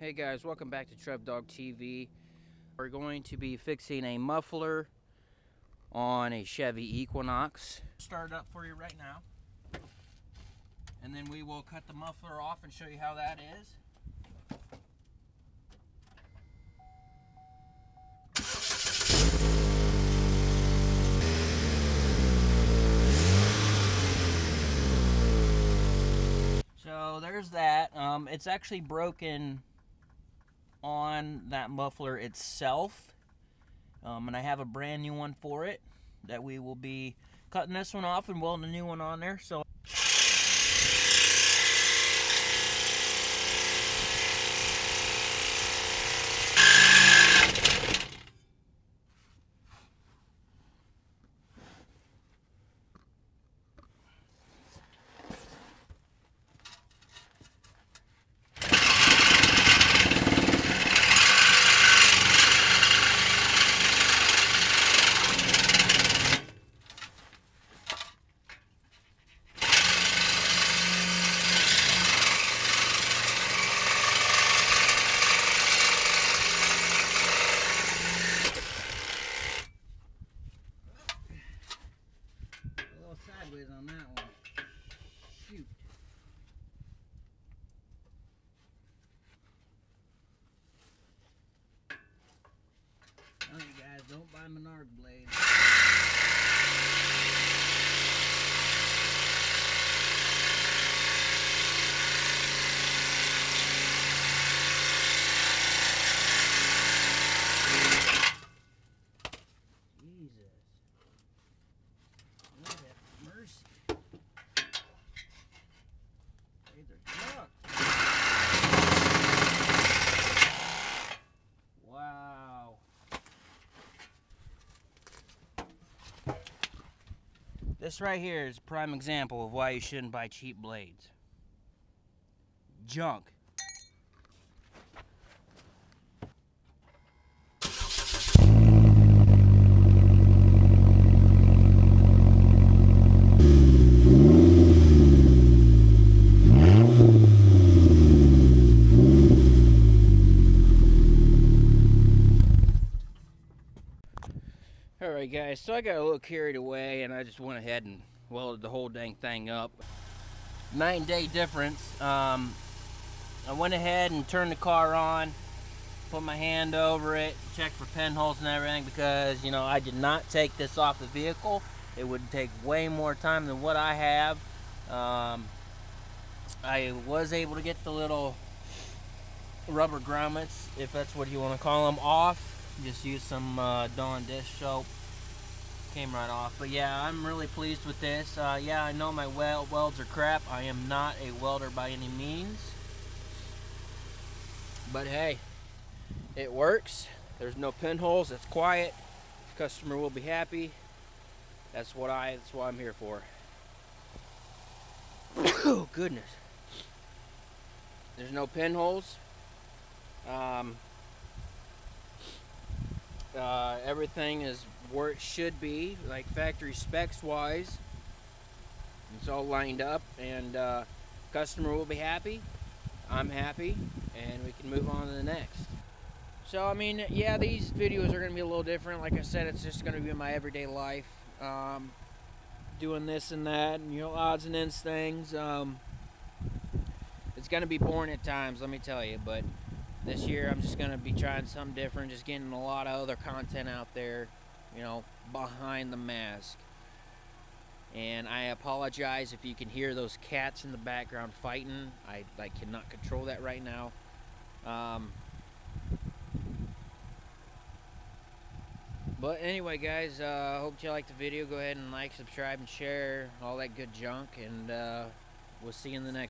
Hey guys, welcome back to Trev-Dogg TV. We're going to be fixing a muffler on a Chevy Equinox. Start it up for you right now. And then we will cut the muffler off and show you how that is. So there's that. It's actually broken on that muffler itself, and I have a brand new one for it that we will be cutting this one off and welding a new one on there. So sideways on that one. Shoot. Tell you guys, don't buy Menard blades. This right here is a prime example of why you shouldn't buy cheap blades. Junk. Alright guys, so I got a little carried away and I just went ahead and welded the whole dang thing up. 9-day difference. I went ahead and turned the car on, put my hand over it, checked for pinholes and everything because, you know, I did not take this off the vehicle. It would take way more time than what I have. I was able to get the little rubber grommets, if that's what you want to call them, off. Just use some Dawn dish soap. Came right off. But yeah, I'm really pleased with this. Yeah, I know my welds are crap. I am not a welder by any means. But hey, it works. There's no pinholes. It's quiet. Customer will be happy. That's what I'm here for. Oh goodness. There's no pinholes. Everything is where it should be, like factory specs wise. It's all lined up, and customer will be happy. I'm happy, and we can move on to the next. So I mean, yeah, these videos are going to be a little different. Like I said, it's just going to be my everyday life, doing this and that, and, you know, odds and ends things. It's going to be boring at times, let me tell you, but this year I'm just going to be trying something different, just getting a lot of other content out there, you know, behind the mask. And I apologize if you can hear those cats in the background fighting. I cannot control that right now. But anyway guys, hope you liked the video. Go ahead and like, subscribe, and share all that good junk, and we'll see you in the next